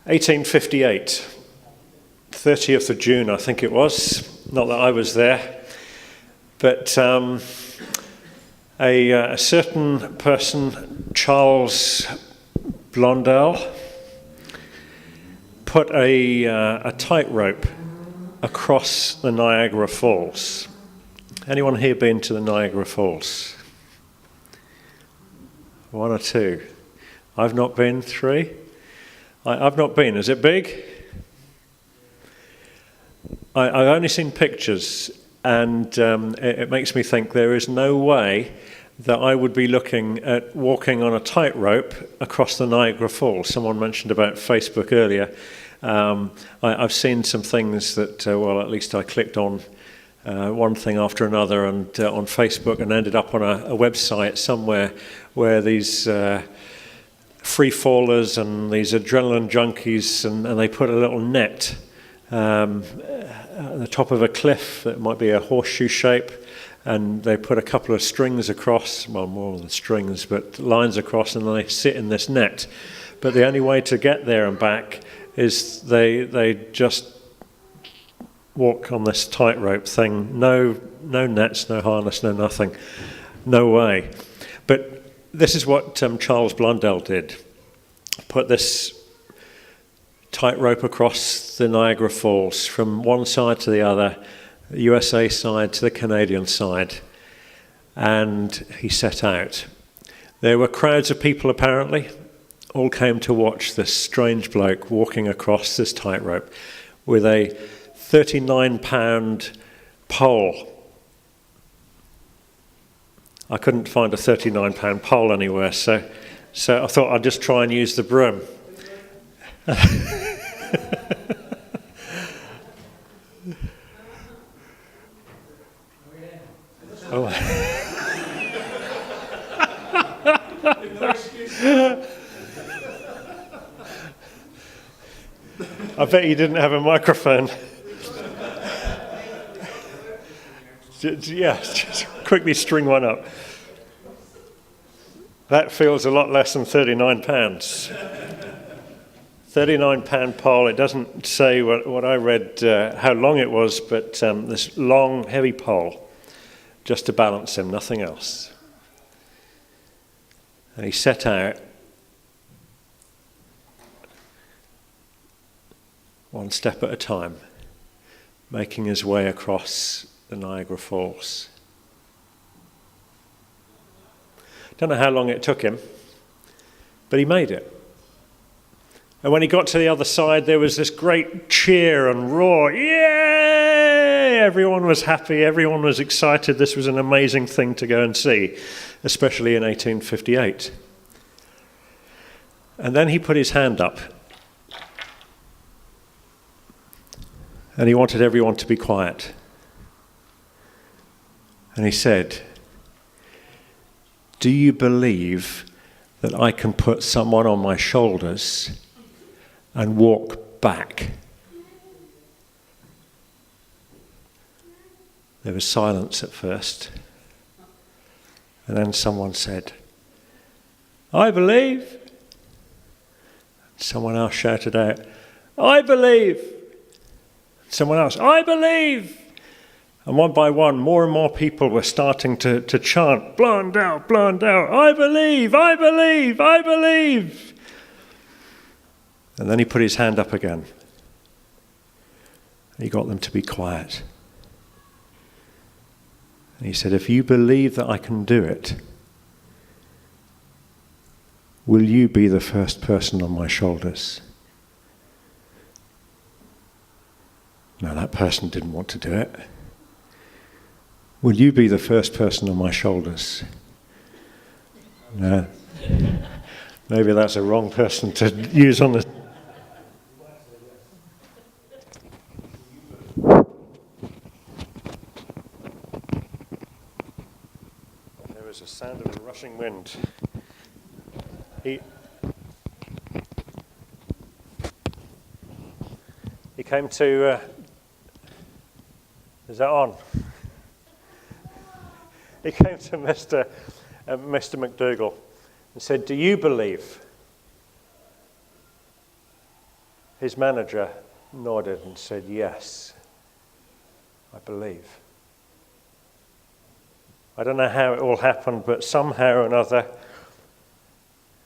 1858, 30th of June, I think it was. Not that I was there. But a certain person, Charles Blondel, put a tightrope across the Niagara Falls. Anyone here been to the Niagara Falls? One or two? I've not been. Three? I've not been. Is it big? I've only seen pictures, and it makes me think there is no way that I would be looking at walking on a tightrope across the Niagara Falls. Someone mentioned about Facebook earlier. I've seen some things that, well, at least I clicked on one thing after another and on Facebook and ended up on a website somewhere where these free fallers and these adrenaline junkies, and they put a little net at the top of a cliff that might be a horseshoe shape, and they put a couple of strings across, well, more than strings, but lines across, and they sit in this net. But the only way to get there and back is they just walk on this tightrope thing. No nets, no harness, no nothing. No way. But this is what Charles Blondel did. Put this tightrope across the Niagara Falls from one side to the other, the USA side to the Canadian side, and he set out. There were crowds of people apparently, all came to watch this strange bloke walking across this tightrope with a 39-pound pole. I couldn't find a 39-pound pole anywhere, so I thought I'd just try and use the broom. Oh. I bet you didn't have a microphone. Yeah, just quickly string one up. That feels a lot less than 39 pounds. 39-pound pole. It doesn't say what I read, how long it was, but this long, heavy pole just to balance him, nothing else. And he set out one step at a time, making his way across the Niagara Falls. Don't know how long it took him, but he made it. And when he got to the other side, there was this great cheer and roar. Yay! Everyone was happy, everyone was excited. This was an amazing thing to go and see, especially in 1858. And then he put his hand up, and he wanted everyone to be quiet. And he said, "Do you believe that I can put someone on my shoulders and walk back?" There was silence at first, and then someone said, "I believe." Someone else shouted out, "I believe." Someone else, "I believe." And one by one, more and more people were starting to chant, "Blondel, Blondel, I believe, I believe, I believe." And then he put his hand up again. He got them to be quiet. And he said, "If you believe that I can do it, will you be the first person on my shoulders?" No, that person didn't want to do it. "Will you be the first person on my shoulders?" No. Maybe that's a wrong person to use on the... There was a sound of a rushing wind. He came to... is that on? He came to Mr. McDougall and said, "Do you believe His manager nodded and said, "Yes, I believe." I don't know how it all happened, but somehow or another,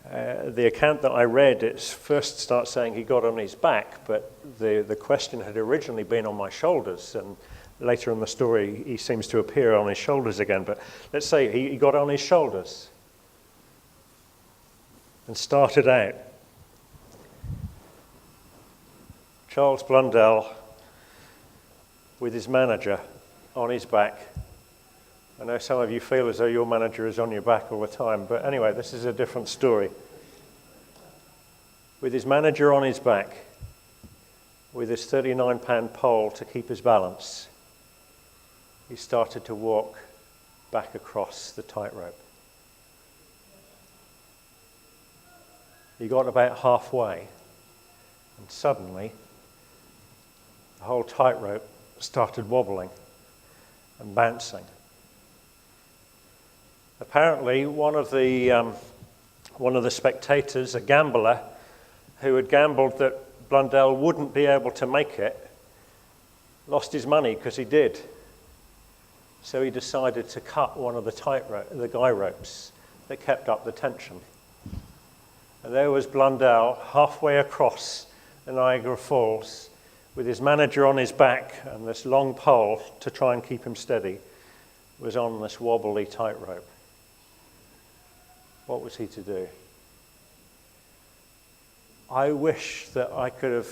the account that I read, it first starts saying he got on his back, but the question had originally been on my shoulders, and later in the story he seems to appear on his shoulders again. But let's say he got on his shoulders and started out. Charles Blundell, with his manager on his back. I know some of you feel as though your manager is on your back all the time, but anyway, this is a different story. With his manager on his back, with his 39-pound pole to keep his balance, he started to walk back across the tightrope. He got about halfway, and suddenly the whole tightrope started wobbling and bouncing. Apparently, one of the spectators, a gambler, who had gambled that Blundell wouldn't be able to make it, lost his money because he did. So he decided to cut one of the guy ropes that kept up the tension. And there was Blundell halfway across the Niagara Falls with his manager on his back and this long pole to try and keep him steady, was on this wobbly tightrope. What was he to do? I wish that I could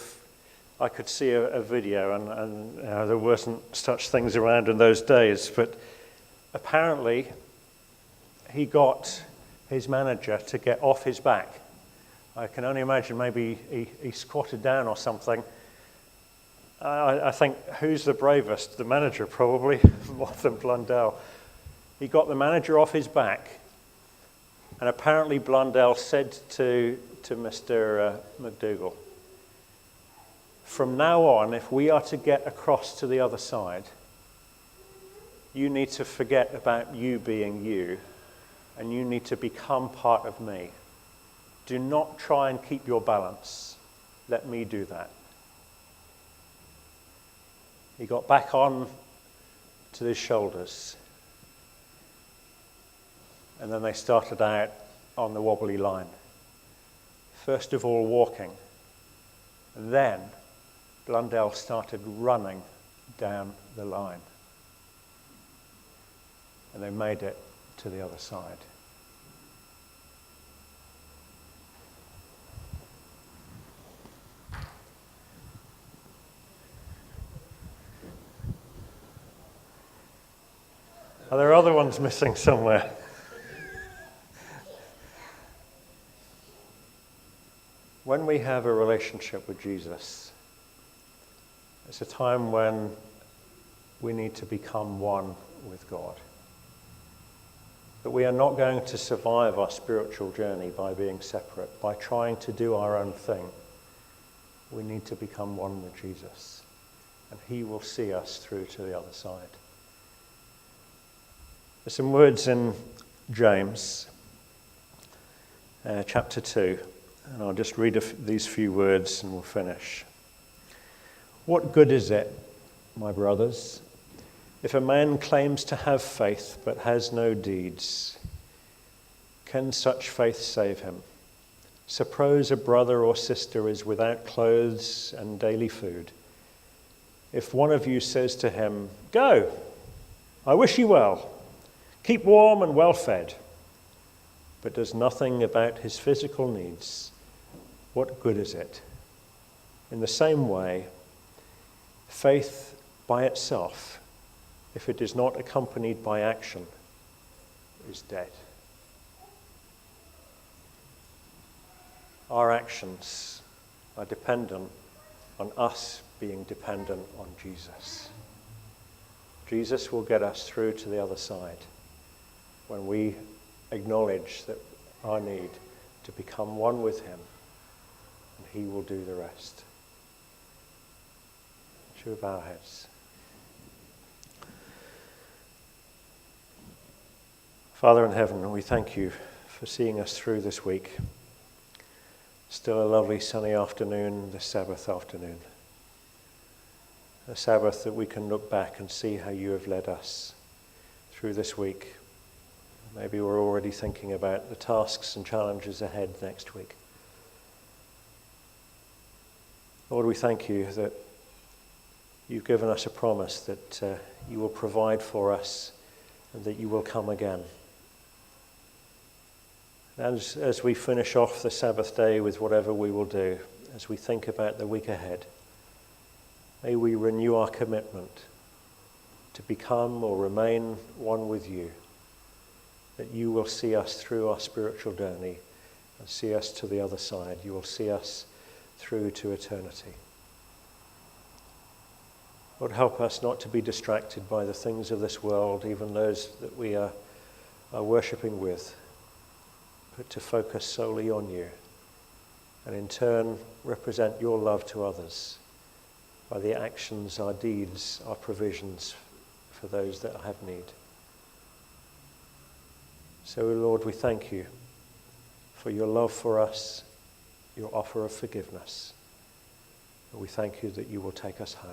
see a video, and there wasn't such things around in those days, but apparently he got his manager to get off his back. I can only imagine maybe he squatted down or something. I think, who's the bravest? The manager, probably, more than Blundell. He got the manager off his back, and apparently Blundell said to Mr. McDougall, "From now on, if we are to get across to the other side, you need to forget about you being you, and you need to become part of me. Do not try and keep your balance. Let me do that." He got back on to his shoulders, and then they started out on the wobbly line. First of all, walking, and then Blundell started running down the line, and they made it to the other side. Are there other ones missing somewhere? When we have a relationship with Jesus, it's a time when we need to become one with God. But we are not going to survive our spiritual journey by being separate, by trying to do our own thing. We need to become one with Jesus, and he will see us through to the other side. There's some words in James, chapter 2, and I'll just read these few words and we'll finish. "What good is it, my brothers, if a man claims to have faith but has no deeds? Can such faith save him? Suppose a brother or sister is without clothes and daily food. If one of you says to him, 'Go, I wish you well, keep warm and well fed,' but does nothing about his physical needs, what good is it? In the same way, faith by itself, if it is not accompanied by action, is dead." Our actions are dependent on us being dependent on Jesus. Jesus will get us through to the other side when we acknowledge that our need to become one with him, and he will do the rest. Should we bow our heads? Father in heaven, we thank you for seeing us through this week. Still a lovely sunny afternoon, the Sabbath afternoon. A Sabbath that we can look back and see how you have led us through this week. Maybe we're already thinking about the tasks and challenges ahead next week. Lord, we thank you that you've given us a promise that you will provide for us and that you will come again. As we finish off the Sabbath day with whatever we will do, as we think about the week ahead, may we renew our commitment to become or remain one with you, that you will see us through our spiritual journey and see us to the other side. You will see us through to eternity. Lord, help us not to be distracted by the things of this world, even those that we are worshipping with, but to focus solely on you, and in turn represent your love to others by the actions, our deeds, our provisions for those that have need. So, Lord, we thank you for your love for us, your offer of forgiveness. And we thank you that you will take us home.